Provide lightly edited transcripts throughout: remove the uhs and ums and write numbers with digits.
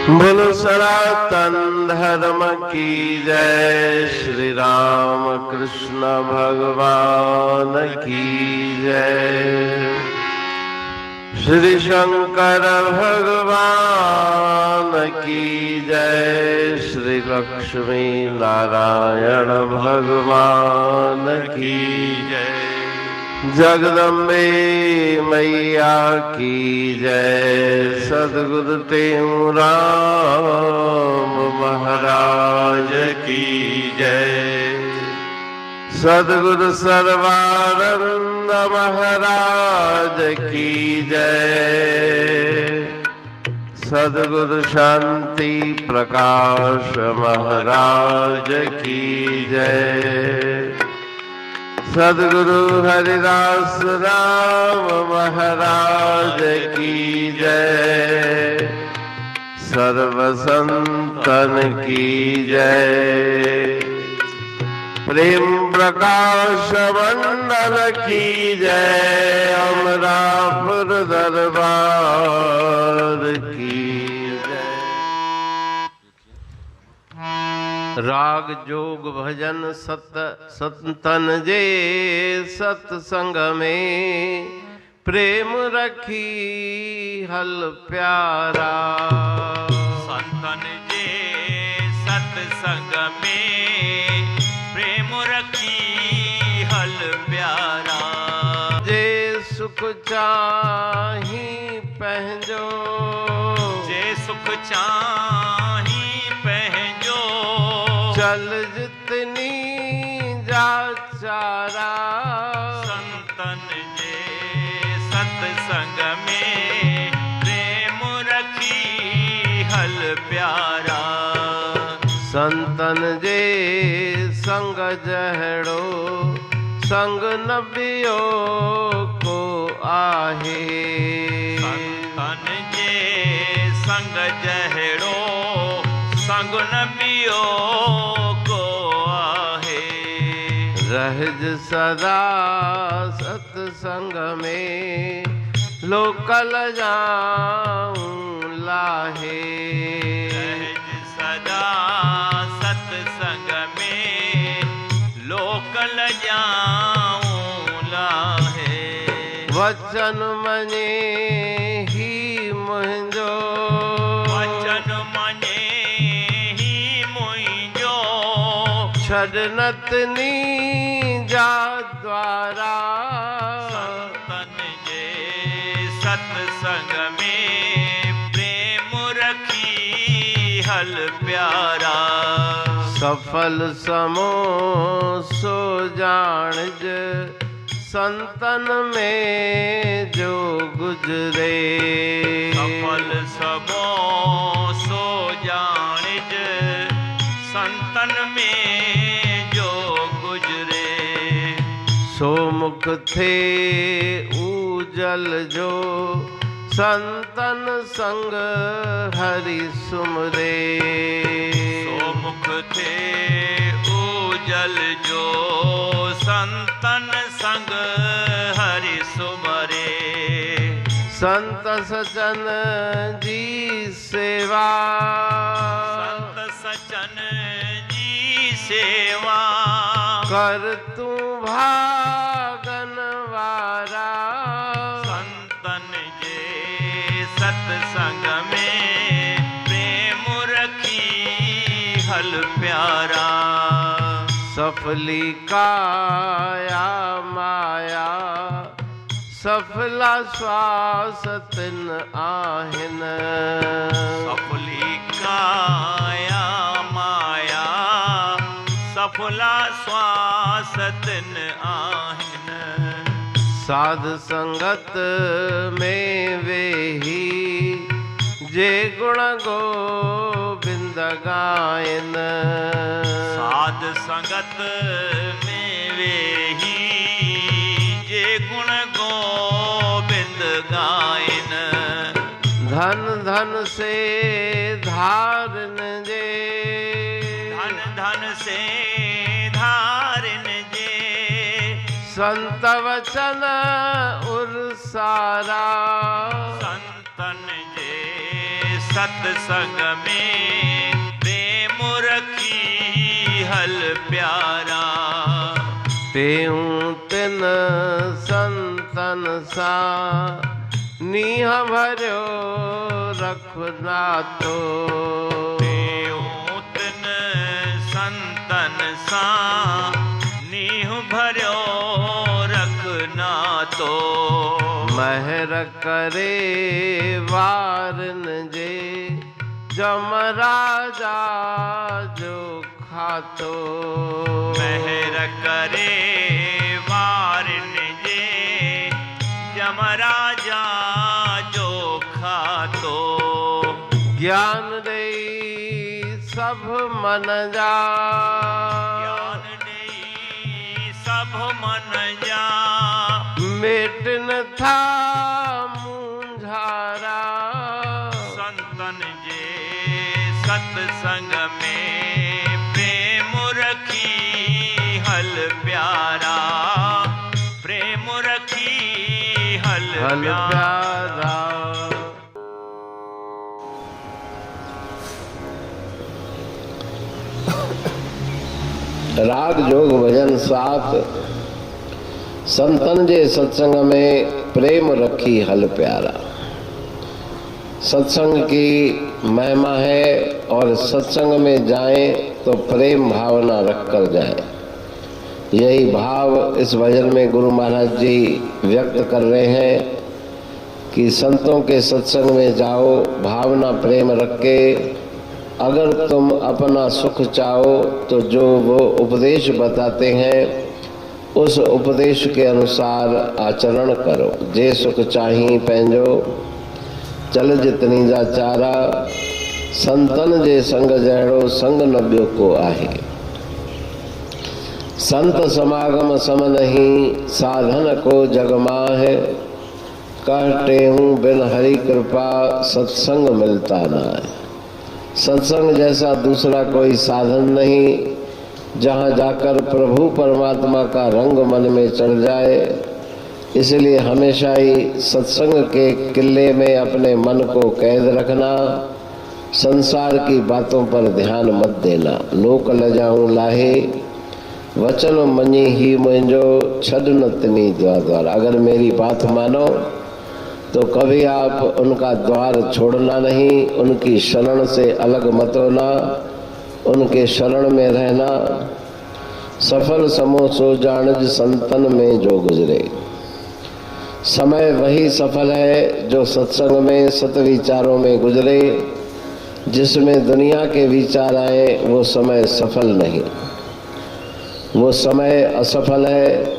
बोलो सनातन धर्म की जय। श्री राम कृष्ण भगवान की जय। श्री शंकर भगवान की जय। श्री लक्ष्मी नारायण भगवान की जय। जगदम्बे मैया की जय। सद्गुरु राम महाराज की जय। सद्गुरु सर्वानंद महाराज की जय। सद्गुरु शांति प्रकाश महाराज की जय। सद्गुरु हरिदास राम महाराज की जय। सर्व संतन की जय। प्रेम प्रकाश मंडल की जय। अमरापुर दरबार की जय। राग जोग भजन संतन जे सत्संग में प्रेम रखी हल प्यारा। संतन जे सत्संग में प्रेम रखी हल प्यारा। जे सुख चाही पहजो। जे सुख चाही पहजो। चल जितनी जा चारा। संतन जे सत्संग में प्रेम रखी हल प्यारा। संतन जे संग जहड़ो संग नबियो को आहे। संतन जे संग जहड़ो संग नबियो को आहे। रहज सदा सत्संग में लोकल जाऊं लाहे। रहज सदा सत्संग में लोकल जाऊं लाहे। वचन मने ही मुंहिंजो। वचन मने ही मुंहिंजो। छॾनतनी जा द्वारा। संतन जे सत्संग में प्रेम रखी हल प्यारा। सफल समो सो जाणज संतन में जो गुजरे। सफल समो सो जाणज संतन में जो गुजरे। सो मुख थे ऊजल जो संतन संग हरि सुमरे। सो मुख थे ऊजल जो संतन संग हरि सुमरे। संत सचन जी सेवा। संत सचन जी सेवा। कर तू भागन वारा। संतन जे सत्संग में प्रेम रखी हल प्यारा। सफली काया माया सफला श्वास तिन आहिन। सफली काया माया सफला श्वास तिन आहिन। साध संगत में वेही जे गुण गोविंद गायन। साध संगत में वेही जे गुण गोविंद गायन। धन धन से धारन जे। धन धन से धारन जे। संत वचन उर सारा। संतन जे सत्संग में प्रेम रखी हल प्यारा। तेऊं तिन संतन सा नीह भरियो रखना तो। तेऊं तिन संतन सा नीह भरियो रखना तो। महर करे वारन जे जमराजा जो खातो। महर करे वारन जे जमराजा जो खातो। ज्ञान दे सब मन जा ज्ञान दे सब मन जा। मेटन था मुंझारा। संतन जे सत्संग में प्रेम रखी हल प्यारा। प्रेम रखी हल प्यारा। राग जोग भजन साथ संतन जे सत्संग में प्रेम रखी हल प्यारा। सत्संग की महिमा है और सत्संग में जाएं तो प्रेम भावना रखकर जाएं। यही भाव इस भजन में गुरु महाराज जी व्यक्त कर रहे हैं कि संतों के सत्संग में जाओ, भावना प्रेम रख के। अगर तुम अपना सुख चाहो तो जो वो उपदेश बताते हैं उस उपदेश के अनुसार आचरण करो। जे सुख चाही पंहिंजो चल जितनी जा चारा। संतन जे संग जहिड़ो संग न ॿियो को आहे। संत समागम सम नहीं साधन को जग माहे। कहते हूँ बिन हरि कृपा सत्संग मिलता ना है। सत्संग जैसा दूसरा कोई साधन नहीं जहाँ जाकर प्रभु परमात्मा का रंग मन में चढ़ जाए। इसलिए हमेशा ही सत्संग के किले में अपने मन को कैद रखना। संसार की बातों पर ध्यान मत देना। लोक लजाऊं लाहे वचन मनी ही मुझो छड़ न तिनी द्वार। अगर मेरी बात मानो तो कभी आप उनका द्वार छोड़ना नहीं। उनकी शरण से अलग मत होना, उनके शरण में रहना। सफल समो सो जानज संतन में जो गुजरे। समय वही सफल है जो सत्संग में सत्विचारों में गुजरे। जिसमें दुनिया के विचार आए वो समय सफल नहीं, वो समय असफल है।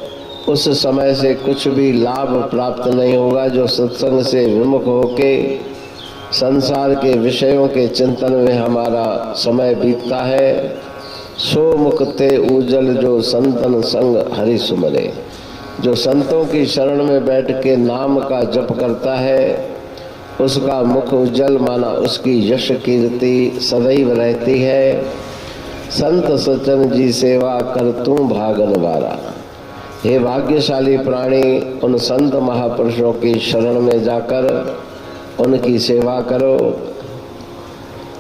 उस समय से कुछ भी लाभ प्राप्त नहीं होगा। जो सत्संग से विमुख होके संसार के विषयों के चिंतन में हमारा समय बीतता है, सो मुक्ते उजल जो संतन संग हरि सुमरे। जो संतों की शरण में बैठ के नाम का जप करता है उसका मुख उज्जवल, माना उसकी यश कीर्ति सदैव रहती है। संत सज्जन जी सेवा कर तू भागन वारा। हे भाग्यशाली प्राणी, उन संत महापुरुषों की शरण में जाकर उनकी सेवा करो।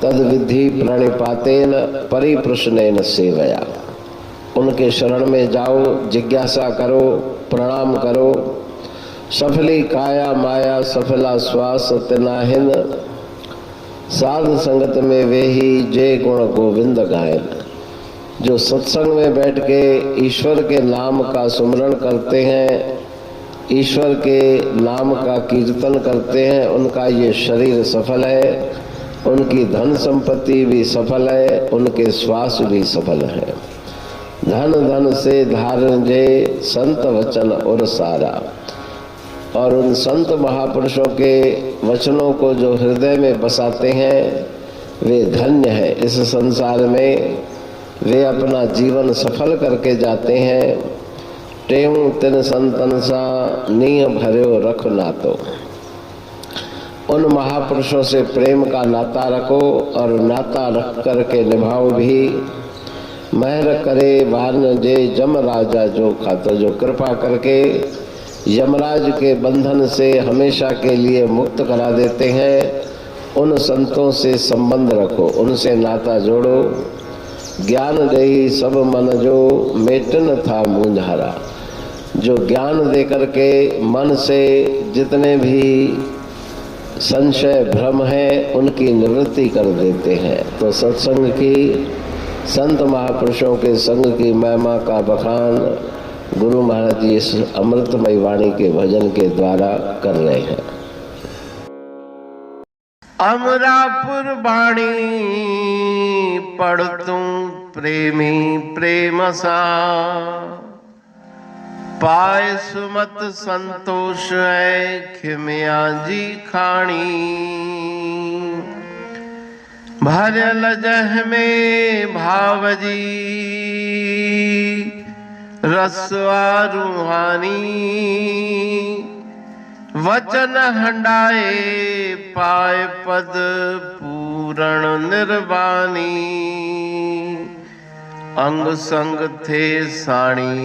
तद विधि प्रणिपातेन परिप्रश्नेन सेवया। उनके शरण में जाओ, जिज्ञासा करो, प्रणाम करो। सफली काया माया सफला श्वास तिनाहिन। साध संगत में वे ही जय गुण गोविंद गायन। जो सत्संग में बैठ के ईश्वर के नाम का सुमरण करते हैं, ईश्वर के नाम का कीर्तन करते हैं, उनका ये शरीर सफल है, उनकी धन संपत्ति भी सफल है, उनके श्वास भी सफल है। धन धन से धारण जे संत वचन और सारा। और उन संत महापुरुषों के वचनों को जो हृदय में बसाते हैं वे धन्य है। इस संसार में वे अपना जीवन सफल करके जाते हैं। टेऊ तिन संतन सा नीह भरियो रख नातो। उन महापुरुषों से प्रेम का नाता रखो और नाता रख करके निभाओ भी। महर करे वारन जे जम राजा जो खातो। जो कृपा करके यमराज के बंधन से हमेशा के लिए मुक्त करा देते हैं उन संतों से संबंध रखो, उनसे नाता जोड़ो। ज्ञान देही सब मन जो मेटन था मूंझारा। जो ज्ञान दे करके मन से जितने भी संशय भ्रम है उनकी निवृत्ति कर देते हैं। तो सत्संग की, संत महापुरुषों के संग की महिमा का बखान गुरु महाराज जी इस अमृतमयी वाणी के भजन के द्वारा कर रहे हैं। अमरापुर वाणी पढ़तूं प्रेमी प्रेम सा, पाए सुमत संतोष है खिमिया जी खाणी। भरल जह में भावजी रसवा रूहानी। वचन हंडाए पाए पद पूरण निर्वाणी। अंग संग थे साणी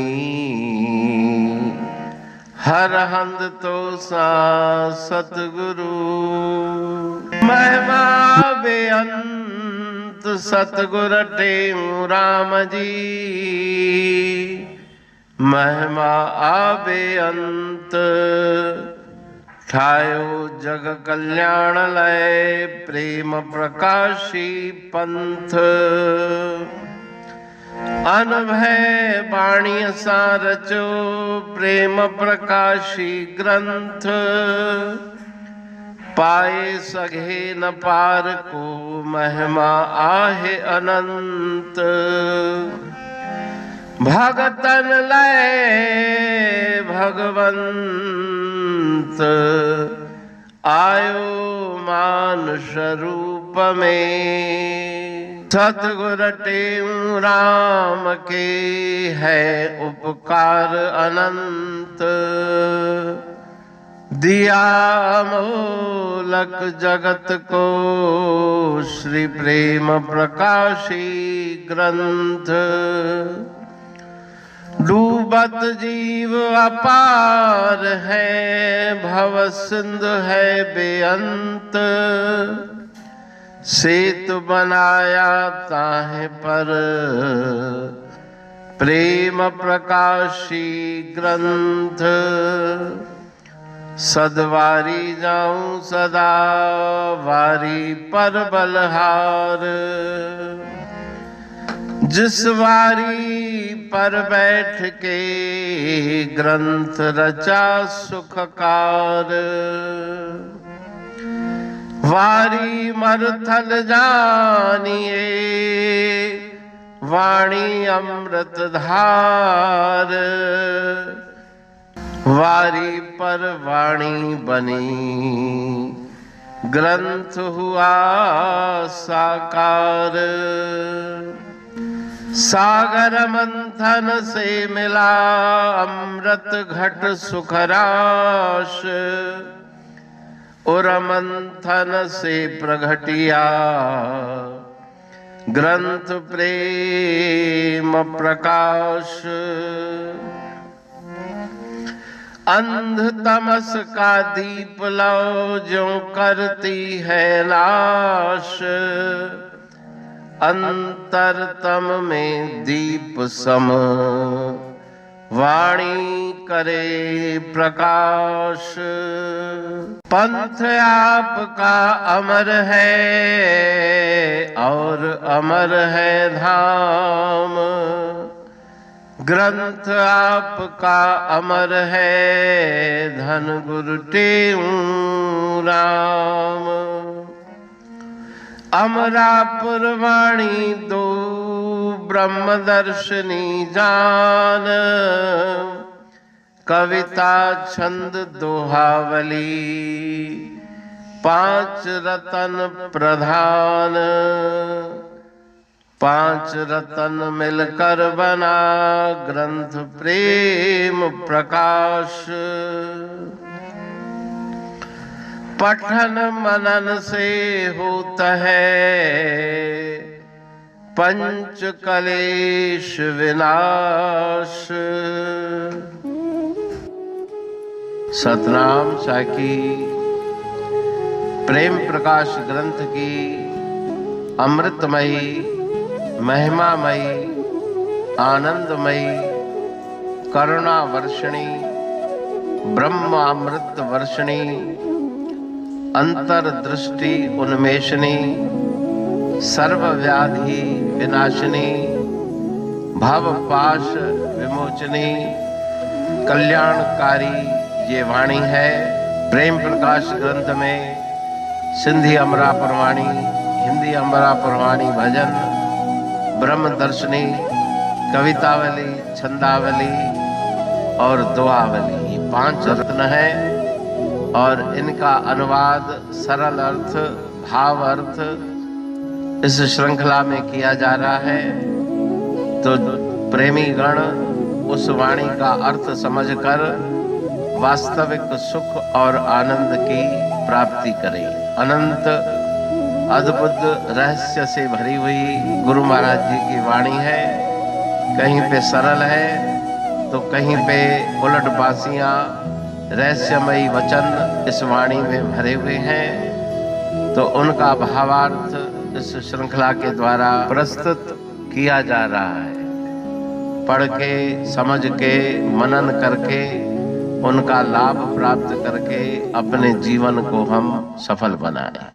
हर हंद तो सा सतगुरु। महिमा बेअंत सतगुर टेऊ राम जी। महिमा आबे अंत ठायो जग कल्याण लय। प्रेम प्रकाशी पंथ अनभय बाणी सा रचो। प्रेम प्रकाशी ग्रंथ पाए सघे न पार को। महिमा आहे अनंत भगतन लय भगवंत। आयो मानुष रूप में। सतगुर टेऊ राम के है उपकार अनंत। दिया मोलक जगत को श्री प्रेम प्रकाशी ग्रंथ। डूबत जीव अपार है भव सिंधु है बेअंत। सेतु बनाया ताहे पर प्रेम प्रकाशी ग्रंथ। सदवारी जाऊं सदा वारी पर बलहार। जिस वारी पर बैठ के ग्रंथ रचा सुखकार। वारी मरथल जानिए वाणी अमृत धार। वारी पर वाणी बनी ग्रंथ हुआ साकार। सागर मंथन से मिला अमृत घट सुखराश। और मंथन से प्रगटिया ग्रंथ प्रेम प्रकाश। अंध तमस का दीप लो जो करती है नाश। अंतरतम में दीप सम वाणी करे प्रकाश। पंथ आपका अमर है और अमर है धाम। ग्रंथ आपका अमर है धन गुरु टेऊ राम। अमरापुर वाणी दो ब्रह्मदर्शनी जान। कविता छंद दोहावली पांच रतन प्रधान। पांच रतन मिलकर बना ग्रंथ प्रेम प्रकाश। पठन मनन से होता है पंच कलेश विनाश। सतनाम साकी प्रेम प्रकाश ग्रंथ की अमृतमयी, महिमामयी, आनंदमयी, करुणा वर्षिणी, ब्रह्मामृत वर्षिणी, अंतर्दृष्टि उन्मेषणी, सर्वव्याधि विनाशिनी, भवपाश विमोचनी, कल्याणकारी ये वाणी है। प्रेम प्रकाश ग्रंथ में सिंधी अमरा पुरवाणी, हिंदी अमरा पुरवाणी भजन, ब्रह्मदर्शनी, कवितावली, छंदावली और दुआवली, ये 5 रत्न हैं और इनका अनुवाद सरल अर्थ, भाव अर्थ इस श्रृंखला में किया जा रहा है। तो प्रेमी गण उस वाणी का अर्थ समझकर वास्तविक सुख और आनंद की प्राप्ति करें। अनंत अद्भुत रहस्य से भरी हुई गुरु महाराज जी की वाणी है। कहीं पे सरल है तो कहीं पे उलट बासियां, रहस्यमयी वचन इस वाणी में भरे हुए हैं। तो उनका भावार्थ इस श्रृंखला के द्वारा प्रस्तुत किया जा रहा है। पढ़ के, समझ के, मनन करके, उनका लाभ प्राप्त करके अपने जीवन को हम सफल बनाएं।